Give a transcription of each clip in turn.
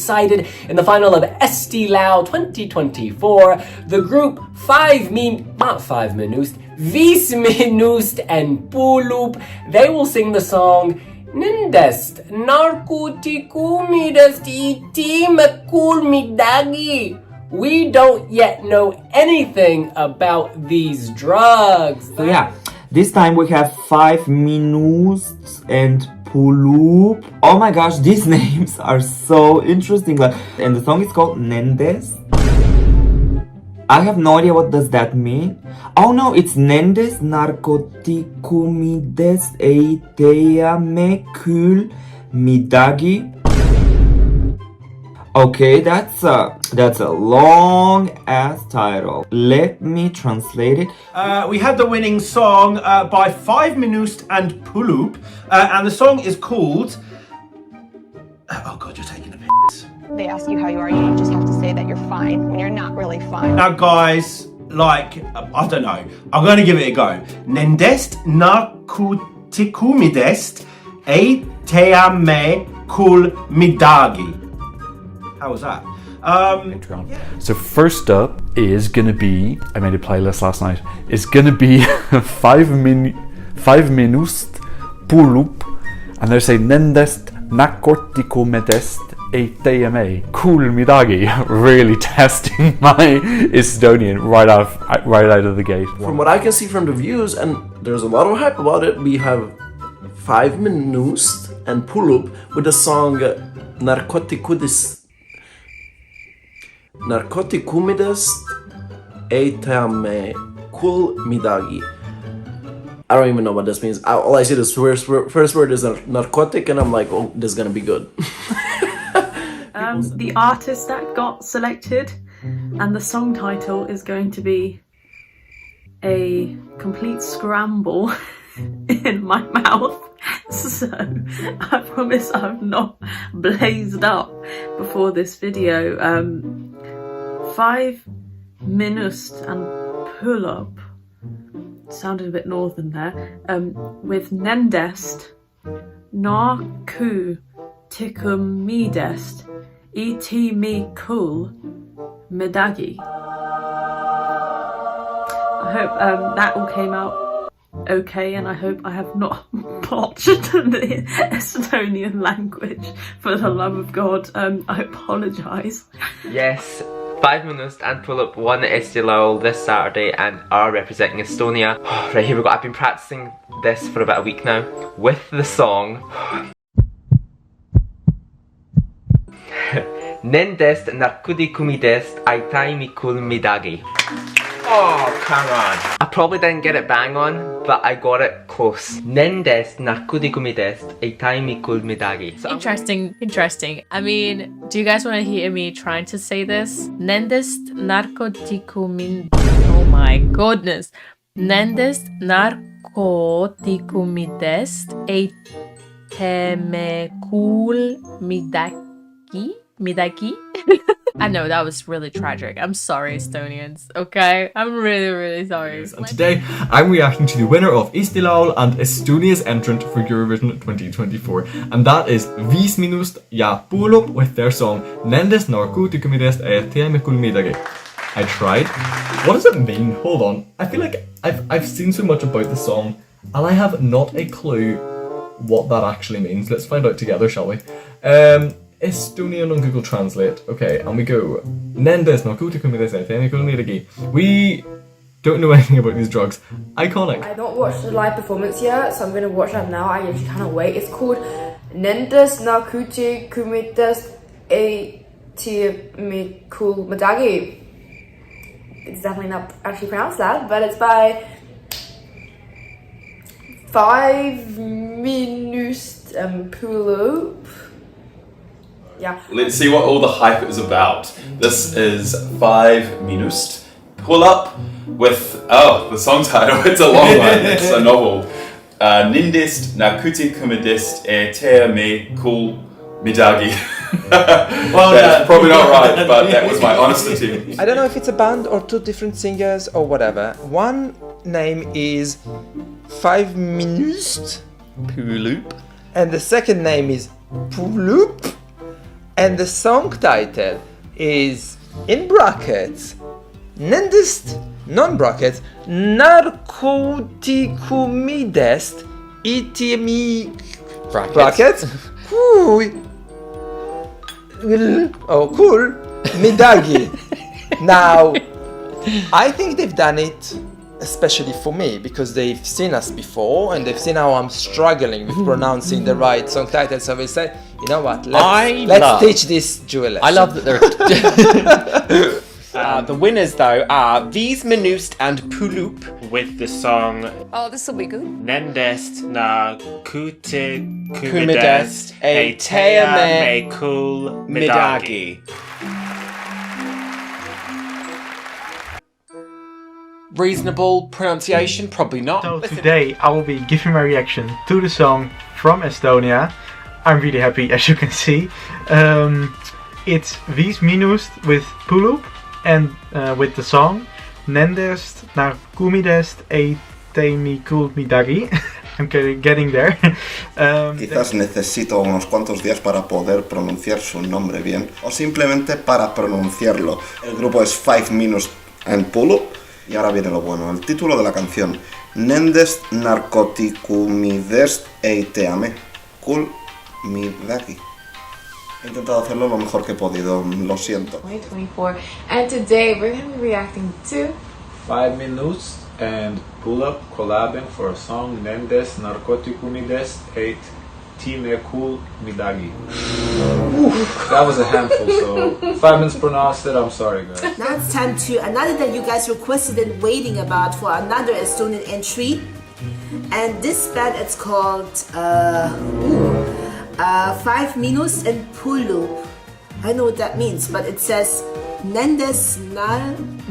decided in the final of Estilau 2024. The group 5 Minust and Pulup, they will sing the song Nindest Narkotikumidest Itimakulmidagi. We don't yet know anything about these drugs. So yeah, this time we have 5 Minus and Pulup. Oh my gosh, these names are so interesting. And the song is called Nendes. I have no idea what does that mean. Oh no, it's Nendes Narkotikumides Eiteame Kul Midagi. Okay, that's a long ass title. Let me translate it. We had the winning song by 5 Minust and Pulup, and the song is called. Oh god, you're taking a piss. They ask you how you are, you just have to say that you're fine when you're not really fine. Now, guys, I don't know. I'm going to give it a go. Nendest narkotikumidest eiteame kul midagi. How was that? So first up is gonna be, I made a playlist last night, is gonna be 5 Minust Pulup, and they're saying Nendest Narkotikumidest Eiteame Kul Midagi. Really testing my Estonian right out of the gate. From what I can see from the views, and there's a lot of hype about it, we have 5 Minust and Pulup with the song Narkotikumides Eiteame Kul Midagi. I don't even know what this means. All I see is first word is narcotic, and I'm like, oh, this is gonna be good. The artist that got selected and the song title is going to be a complete scramble in my mouth. So I promise I've not blazed up before this video. 5 Minust and Pulup sounded a bit northern there. With Nendest Narku Tikumidest Itimi Kul Medagi. I hope that all came out okay, and I hope I have not botched the Estonian language. For the love of God, I apologise. Yes, 5 Minust and Pulup won Estilau this Saturday and are representing Estonia. Right, here we go. I've been practicing this for about a week now with the song Nendest Narkotikumidest Eiteame Kul Midagi. Oh, come on. I probably didn't get it bang on, but I got it close. Nendest Narkotikumidest Eiteame Kul Midagi. Interesting. I mean, do you guys want to hear me trying to say this? Nendest Narkotikumin... Oh my goodness. Nendest Narkotikumidest Eiteame Kul Midagi? I know that was really tragic. I'm sorry, Estonians. Okay, I'm really sorry. And today I'm reacting to the winner of Estilaul and Estonia's entrant for Eurovision 2024, and that is 5 Minust ja Pulup with their song Nendest Narkotikumidest Eiteame Kul Midagi. I tried. What does it mean? Hold on. I feel like I've seen so much about the song and I have not a clue what that actually means. Let's find out together, shall we? Estonian on Google Translate. Okay, and we go. Nendest Narkotikumidest Eiteame Kul Midagi. We don't know anything about these drugs. Iconic. I've not watched the live performance yet, so I'm going to watch that now. I actually cannot wait. It's called Nendest Narkotikumidest Eiteame Kul Midagi. It's definitely not actually pronounced that, but it's by 5 Minust and Pulup. Yeah. Let's see what all the hype is about. This is 5 Minust Pulup with, the song title, it's a long one, it's a novel. Nendest Narkotikumidest Eiteame Kul Midagi. Well, that's probably not right, but that was my honesty. I don't know if it's a band or two different singers or whatever. One name is 5 Minust Pulup, and the second name is Pulup. And the song title is, in brackets, nendest, non-brackets, narkotikumidest itimi, brackets, oh cool, midagi. Now, I think they've done it especially for me because they've seen us before and they've seen how I'm struggling with pronouncing the right song title. So they said, you know what, let's teach this Jewel. I love that they're... the winners though are Vies Minoost and Pulup with the song Oh, this will be good. Nendest na Kumidest e Tea me Kul Midagi. Reasonable pronunciation? Probably not. So today I will be giving my reaction to the song from Estonia. I'm really happy, as you can see. It's Vies Minoost with Pulup and with the song Nendest naar Kumidest e Teimi Kul Midagi. I'm getting there. Quizás necesito unos cuantos días para poder pronunciar su nombre bien o simplemente para pronunciarlo. El grupo es 5 Minoost and Pulup. Y ahora viene lo bueno, el título de la canción Nendest narkotikumidest e teame kul midagi. He intentado hacerlo lo mejor que he podido, lo siento. 2024, and today we're going to be reacting to 5 Minoost and Pulup collabing for a song Nendest narkotikumidest e teame kul midagi. That was a handful, so if I mispronounced it, I'm sorry guys. Now it's time to another that you guys requested and waiting about for another Estonian entry. And this band, it's called 5 Minoost and Pulup. I know what that means, but it says Nendest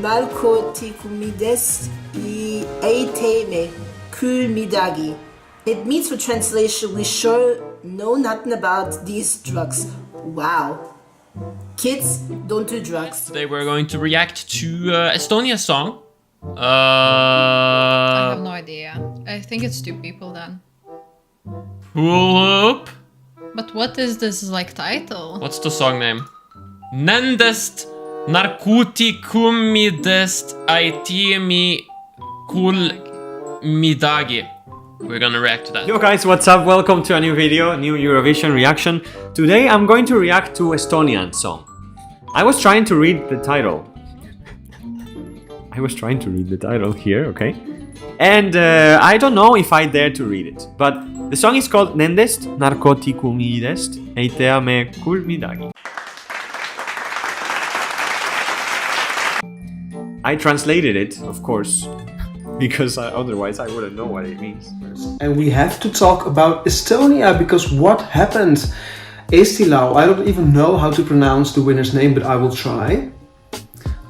narkotikumidest e teame kul midagi. It means, for translation, we sure know nothing about these drugs. Wow. Kids, don't do drugs. Today we're going to react to Estonia's song. I have no idea. I think it's two people then. Pulup. But what is this like title? What's the song name? Nendest narkotikumidest aitiemi kul midagi. We're gonna react to that. Yo guys, what's up? Welcome to a new video, a new Eurovision reaction. Today I'm going to react to Estonian song. I was trying to read the title. Here, okay? And I don't know if I dare to read it. But the song is called Nendest narkotikumidest e teame kul midagi. I translated it, of course, because otherwise I wouldn't know what it means. And we have to talk about Estonia, because what happened? Eesti Laul, I don't even know how to pronounce the winner's name, but I will try.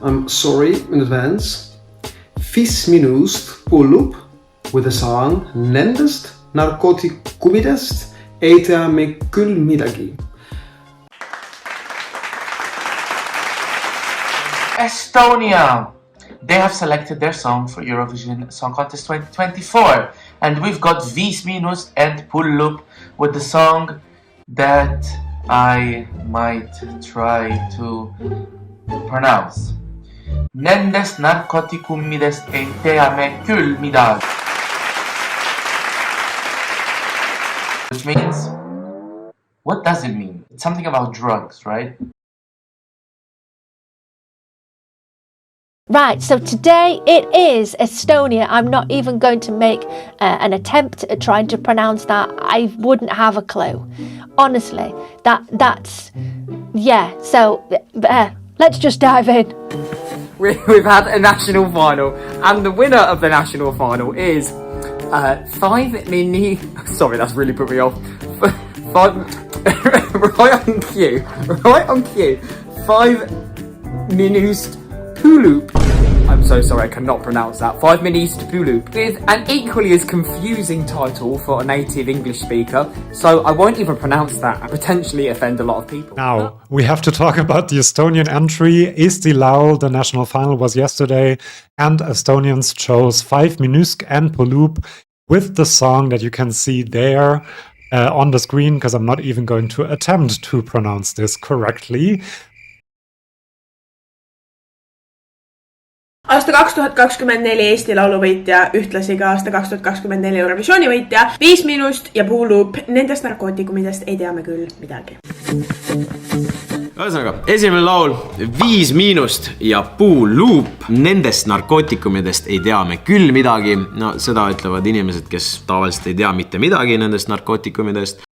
I'm sorry in advance. 5 Minoost Pulup with the song Nendest narkotikumidest e teame kul midagi. Estonia! They have selected their song for Eurovision Song Contest 2024, and we've got Vies Minoost and Pulup with the song that I might try to pronounce. Nendest narkotikumidest e teame kul midagi. Which means, what does it mean? It's something about drugs, right? Right, so today it is Estonia. I'm not even going to make an attempt at trying to pronounce that. I wouldn't have a clue. Honestly, that's... yeah, so let's just dive in. We've had a national final, and the winner of the national final is 5 Mini... Sorry, that's really put me off. 5... right on cue. 5 Minoost Pulup. I'm so sorry, I cannot pronounce that. 5 Minoost Pulup, with an equally as confusing title for a native English speaker, so I won't even pronounce that and potentially offend a lot of people. Now, we have to talk about the Estonian entry. Eesti Laul, the national final was yesterday, and Estonians chose 5 Minoost and Pulup with the song that you can see there, on the screen because I'm not even going to attempt to pronounce this correctly. Aasta 2024 Eesti Laulu võitja, ühtlasi ka aasta 2024 Eurovisiooni võitja, 5 Miinust ja Puulup, nendest narkootikumidest ei tea me küll midagi. Ühesõnaga, esimene laul 5 Miinust ja Puulup, nendest narkootikumidest ei tea me küll midagi. No seda ütlevad inimesed, kes tavaliselt ei tea mitte midagi nendest narkootikumidest.